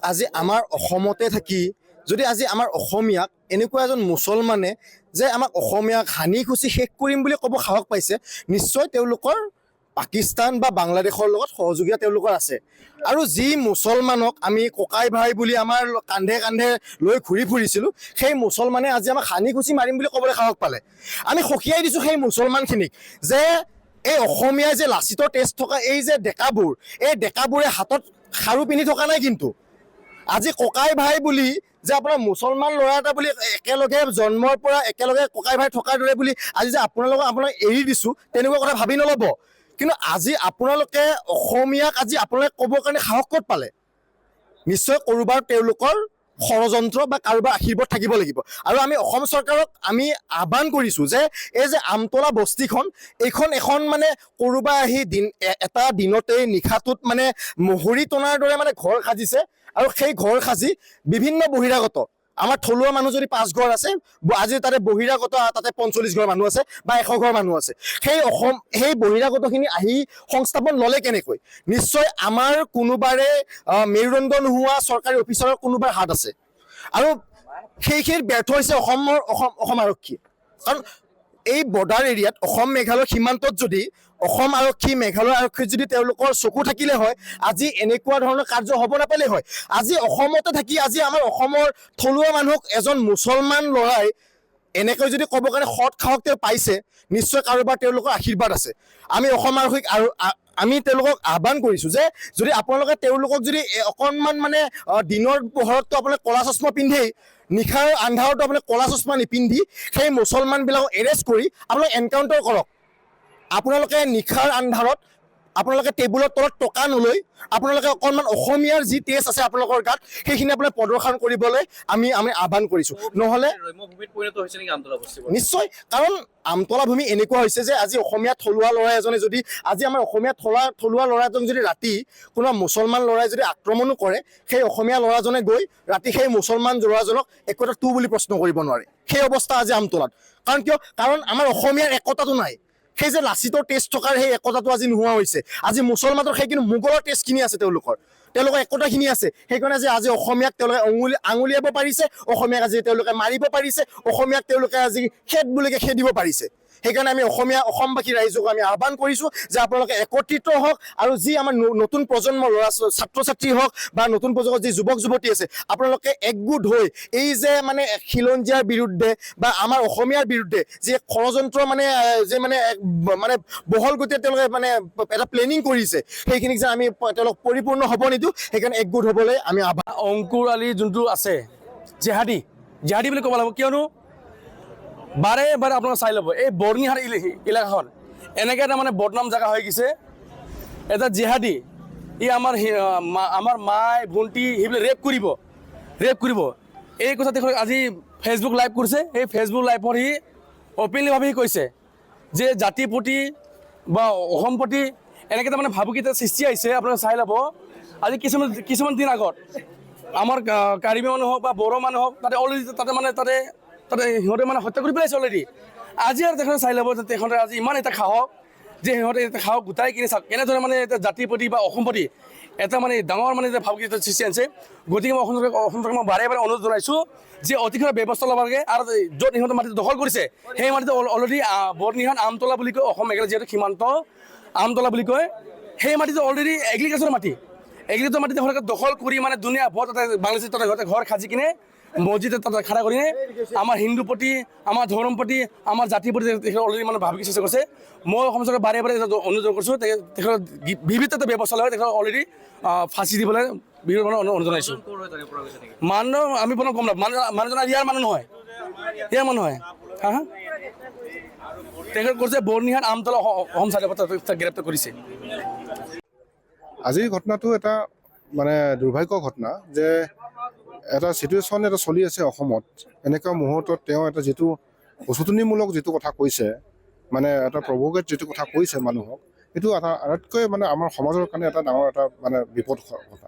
আজি আমাৰ অসমতে থাকি যদি আজি আমাৰ অসমীয়াক এনেকুৱা এজন মুছলমানে যে আমাক অসমীয়াক হানি খুচি শেষ কৰিম বুলি ক'ব সাহস পাইছে, নিশ্চয় তেওঁলোকৰ পাকিস্তান বা বাংলাদেশৰ লগত সহযোগিতা তেওঁলোকৰ আছে। আৰু যি মুছলমানক আমি ককাই ভাই বুলি আমাৰ কান্ধে কান্ধে লৈ ঘূৰি ফুৰিছিলোঁ, সেই মুছলমানে আজি আমাক হানি খুচি মাৰিম বুলি ক'বলৈ সাহস পালে। আমি সকীয়াই দিছোঁ সেই মুছলমানখিনিক যে এই অসমীয়াই যে লাচিতৰ তেজ থকা এই যে ডেকাবোৰ, এই ডেকাবোৰে হাতত খাৰু পিন্ধি থকা নাই। কিন্তু আজি ককাই ভাই বুলি যে আপোনাৰ মুছলমান ল'ৰা এটা বুলি একেলগে জন্মৰ পৰা একেলগে ককাই ভাই থকাৰ দৰে বুলি আজি যে আপোনাক এৰি দিছোঁ, তেনেকুৱা কথা ভাবি নল'ব। কিন্তু আজি আপোনালোকে অসমীয়াক আজি আপোনালোকে ক'বৰ কাৰণে সাহস ক'ত পালে? নিশ্চয় ক'ৰবাৰ তেওঁলোকৰ ষড়যন্ত্ৰ বা কাৰোবাৰ আশীৰ্বাদ থাকিব লাগিব। আৰু আমি অসম চৰকাৰক আমি আহ্বান কৰিছোঁ যে এই যে আমতলা বস্তিখন, এইখন এখন মানে ক'ৰবাৰ আহি এটা দিনতেই নিশাটোত মানে মহৰি টনাৰ দৰে মানে ঘৰ সাজিছে। আৰু সেই ঘৰ সাজি বিভিন্ন বহিৰাগত, আমাৰ থলুৱা মানুহ যদি 5 ঘৰ আছে, আজি তাতে বহিৰাগত তাতে 45 ঘৰ মানুহ আছে বা 100 ঘৰ মানুহ আছে। সেই বহিৰাগতখিনি আহি সংস্থাপন ল'লে কেনেকৈ? নিশ্চয় আমাৰ কোনোবাৰে মেৰুদণ্ড নোহোৱা চৰকাৰী অফিচাৰৰ কোনোবাৰ হাত আছে। আৰু সেইখিনিত ব্যৰ্থ হৈছে অসম আৰক্ষী। কাৰণ এই বৰ্ডাৰ এৰিয়াত অসম মেঘালয় সীমান্তত যদি অসম আৰক্ষী মেঘালয় আৰক্ষীত যদি তেওঁলোকৰ চকু থাকিলে হয়, আজি এনেকুৱা ধৰণৰ কাৰ্য হ'ব নাপালে হয়। আজি অসমতে থাকি আজি আমাৰ অসমৰ থলুৱা মানুহক এজন মুছলমান ল'ৰাই এনেকৈ যদি ক'ব কাৰণে সৎ সাহস তেওঁ পাইছে, নিশ্চয় কাৰোবাৰ তেওঁলোকৰ আশীৰ্বাদ আছে। আমি অসম আৰক্ষীক আৰু আমি তেওঁলোকক আহ্বান কৰিছোঁ যে যদি আপোনালোকে তেওঁলোকক যদি অকণমান মানে দিনৰ পোহৰততো আপোনালোকে ক'লা চশমা পিন্ধেই, নিশাৰ আন্ধাৰতো আপোনালোকে ক'লা চশমা নিপিন্ধি সেই মুছলমানবিলাকক এৰেষ্ট কৰি আপোনালোকে এনকাউণ্টাৰ কৰক। আপোনালোকে নিশাৰ আন্ধাৰত আপোনালোকে টেবুলৰ তলত টকা নলৈ আপোনালোকে অকণমান অসমীয়াৰ যি তেজ আছে আপোনালোকৰ গাত, সেইখিনি আপোনালোকে প্ৰদৰ্শন কৰিবলৈ আমি আহ্বান কৰিছোঁ। নহ'লে নিশ্চয়, কাৰণ আমতলা ভূমি এনেকুৱা হৈছে যে আজি অসমীয়া থলুৱা ল'ৰা এজনে যদি আজি আমাৰ অসমীয়া থলুৱা ল'ৰা এজন যদি ৰাতি কোনোবা মুছলমান ল'ৰাই যদি আক্ৰমণো কৰে, সেই অসমীয়া ল'ৰাজনে গৈ ৰাতি সেই মুছলমান ল'ৰাজনক একো এটা তু বুলি প্ৰশ্ন কৰিব নোৱাৰে। সেই অৱস্থা আজি আমতলাত। কাৰণ কিয়? কাৰণ আমাৰ অসমীয়াৰ একতাটো নাই। সেই যে লাচিতৰ তেজ থকাৰ সেই একতাটো আজি নোহোৱা হৈছে। আজি মুছলমানৰ সেই কিন্তু মোগলৰ তেজখিনি আছে, তেওঁলোকৰ একতাখিনি আছে। সেইকাৰণে আজি অসমীয়াক তেওঁলোকে আঙুলিয়াব পাৰিছে, অসমীয়াক আজি তেওঁলোকে মাৰিব পাৰিছে, অসমীয়াক তেওঁলোকে আজি খেদ বুলিকে খেদিব পাৰিছে। সেইকাৰণে আমি অসমবাসী ৰাইজক আমি আহ্বান কৰিছোঁ যে আপোনালোকে একত্ৰিত হওক। আৰু যি আমাৰ নতুন প্ৰজন্মৰ ছাত্ৰ ছাত্ৰী হওক বা নতুন প্ৰজন্মৰ যি যুৱক যুৱতী আছে, আপোনালোকে একগোট হৈ এই যে মানে খিলঞ্জীয়াৰ বিৰুদ্ধে বা আমাৰ অসমীয়াৰ বিৰুদ্ধে যি ষড়যন্ত্ৰ মানে বহল গতিৰে তেওঁলোকে মানে এটা প্লেনিং কৰিছে, সেইখিনিক যে আমি তেওঁলোক পৰিপূৰ্ণ হ'ব নিদিওঁ। সেইকাৰণে একগোট হ'বলৈ আমি আহ্বান। অংকুৰ আলী যোনটো আছে জেহাদী বুলি ক'ব লাগিব, কিয়নো বাৰে বাৰে আপোনালোকে চাই ল'ব এই বৰ্ণিহাট এলেকাখন এনেকৈ এটা মানে বদনাম জেগা হৈ গৈছে। এটা জেহাদী ই আমাৰ মাই ভণ্টি সেইবিলাক ৰেপ কৰিব এই কথা তেখেতক আজি ফেচবুক লাইভ কৰিছে। সেই ফেচবুক লাইভত সি অপেনলিভাৱে সি কৈছে যে জাতিৰ প্ৰতি বা অসম প্ৰতি এনেকৈ এটা মানে ভাবুকিতা সৃষ্টি আহিছে। আপোনালোকে চাই ল'ব। আজি কিছুমান দিন আগত আমাৰ কাৰ্বি মানুহ হওক বা বড়ো মানুহ হওক, তাতে অলৰেডি তাতে সিহঁতে মানে হত্যা কৰি পেলাইছে অলৰেডি। আজি আৰু তেখেতে চাই ল'ব যে তেখেতে আজি ইমান এটা সাহস যে সিহঁতে এটা সাহস গোটাই কিনে চাওক কেনেদৰে মানে এটা জাতিৰ প্ৰতি বা অসম প্ৰতি এটা মানে ডাঙৰ মানে ভাবুকিতা সৃষ্টি আনিছে। গতিকে মই অসম চৰকাৰক মই বাৰে বাৰে অনুৰোধ জনাইছোঁ যে অতি শীঘ্ৰে ব্যৱস্থা ল'ব লাগে। আৰু য'ত সিহঁতে মাটিটো দখল কৰিছে, সেই মাটিটো অলৰেডি বৰ্ণিহাট আমতলা বুলি কয়, অসম মেঘালয় যিহেতু সীমান্ত আমতলা বুলি কয়, সেই মাটিটো অলৰেডি এগ্ৰিকালচাৰৰ মাটি তেওঁলোকে দখল কৰি মানে ধুনীয়া ভোট তাতে বাংলাদেশী তাতে ঘৰ সাজি কিনে মছজিদ তাতে খাৰা কৰি আমাৰ হিন্দু প্ৰতি, আমাৰ ধৰ্ম প্ৰতি, আমাৰ জাতিৰ প্ৰতি তেখেতে অলৰেডি মানে ভাবুকি সৃষ্টি কৰিছে। মই অসম চৰকাৰক বাৰে বাৰে অনুৰোধ কৰিছোঁ তেখেতৰ বিবিধ এটা ব্যৱস্থা লয়, তেখেতক অলৰেডি ফাঁচি দিবলৈ বিৰোধ অনুৰোধ জনাইছোঁ। মানুহ আমি প্ৰথম গম নাপাওঁ, মানুহজন ইয়াৰ মানুহ নহয়, হা তেখেত কৈছে বৰ্ণিহাট আমতলা অসম চাইডৰ গ্ৰেপ্তাৰ কৰিছে। আজিৰ ঘটনাটো এটা মানে দুৰ্ভাগ্য ঘটনা যে এটা চিটুৱেশ্যন এটা চলি আছে অসমত। এনেকুৱা মুহূৰ্তত তেওঁ এটা যিটো উচতনিমূলক যিটো কথা কৈছে, মানে এটা প্ৰভোকেট যিটো কথা কৈছে মানুহক, এইটো এটা আটাইতকৈ মানে আমাৰ সমাজৰ কাৰণে এটা ডাঙৰ এটা মানে বিপদ কথা।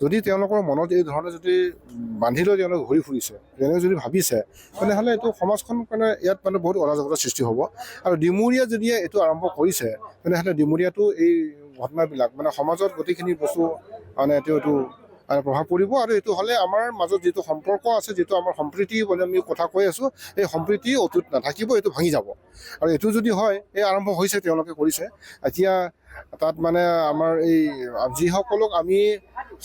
যদি তেওঁলোকৰ মনত এই ধৰণে যদি বান্ধি লৈ তেওঁলোকে ঘূৰি ফুৰিছে, তেনেকৈ যদি ভাবিছে, তেনেহ'লে এইটো সমাজখন মানে ইয়াত মানে বহুত অৰাজকতাৰ সৃষ্টি হ'ব। আৰু ডিমুৰীয়া যদি এইটো আৰম্ভ কৰিছে, তেনেহ'লে ডিমুৰীয়াটো এই ঘটনাবিলাক মানে সমাজত গোটেইখিনি বস্তু মানে এইটো প্ৰভাৱ পৰিব। আৰু এইটো হ'লে আমাৰ মাজত যিটো সম্পৰ্ক আছে, যিটো আমাৰ সম্প্ৰীতি বুলি আমি কথা কৈ আছোঁ, এই সম্প্ৰীতি অটুট নাথাকিব, এইটো ভাঙি যাব। আৰু এইটো যদি হয়, এই আৰম্ভ হৈছে, তেওঁলোকে কৰিছে। এতিয়া তাত মানে আমাৰ এই যিসকলক আমি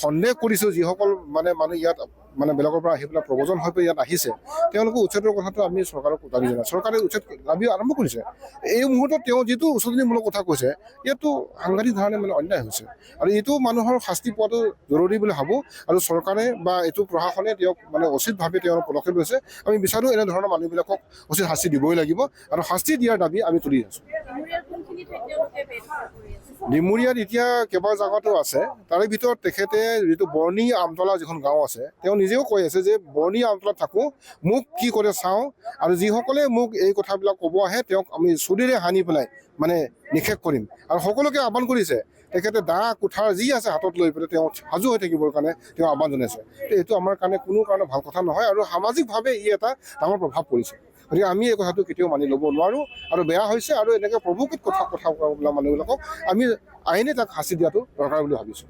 সন্দেহ কৰিছোঁ, যিসকল মানে মানুহ ইয়াত মানে বেলেগৰ পৰা আহি পেলাই প্ৰব্ৰজন হৈ পেলাই ইয়াত আহিছে, তেওঁলোকে উচ্ছেদৰ কথাটো আমি চৰকাৰক দাবী জনাওঁ। চৰকাৰে উচ্ছেদ দাবী আৰম্ভ কৰিছে। এই মুহূৰ্তত তেওঁ যিটো উচতনিমূলক কথা কৈছে, ইয়াতো সাংঘাতিক ধৰণে মানে অন্যায় হৈছে। আৰু এইটো মানুহৰ শাস্তি পোৱাটো জৰুৰী বুলি ভাবোঁ। আৰু চৰকাৰে বা এইটো প্ৰশাসনে তেওঁক মানে উচিতভাৱে তেওঁৰ পদক্ষেপ লৈছে। আমি বিচাৰোঁ এনেধৰণৰ মানুহবিলাকক উচিত শাস্তি দিবই লাগিব, আৰু শাস্তি দিয়াৰ দাবী আমি তুলি আছোঁ। ডিমুৰিয়াত এতিয়া কেইবা জাগাতো আছে। তাৰে ভিতৰত তেখেতে যিটো বৰ্ণি আমতলা যিখন গাঁও আছে, তেওঁ নিজেও কৈ আছে যে বৰ্ণি আমতলাত থাকোঁ, মোক কি কৰে চাওঁ, আৰু যিসকলে মোক এই কথাবিলাক ক'ব আহে তেওঁক আমি চুৰিৰে সানি পেলাই মানে নিষেধ কৰিম। আৰু সকলোকে আহ্বান কৰিছে, তেখেতে দা কুঠাৰ যি আছে হাতত লৈ পেলাই তেওঁ সাজু হৈ থাকিবৰ কাৰণে তেওঁ আহ্বান জনাইছে। এইটো আমাৰ কাৰণে কোনো কাৰণে ভাল কথা নহয়, আৰু সামাজিকভাৱে ই এটা ডাঙৰ প্ৰভাৱ পৰিছে। গতিকে আমি এই কথাটো কেতিয়াও মানি ল'ব নোৱাৰোঁ, আৰু বেয়া হৈছে। আৰু এনেকৈ প্ৰভোকেট কথা কোৱা মানুহবিলাকক আমি আইনে তাক শাস্তি দিয়াটো দৰকাৰ বুলি ভাবিছোঁ।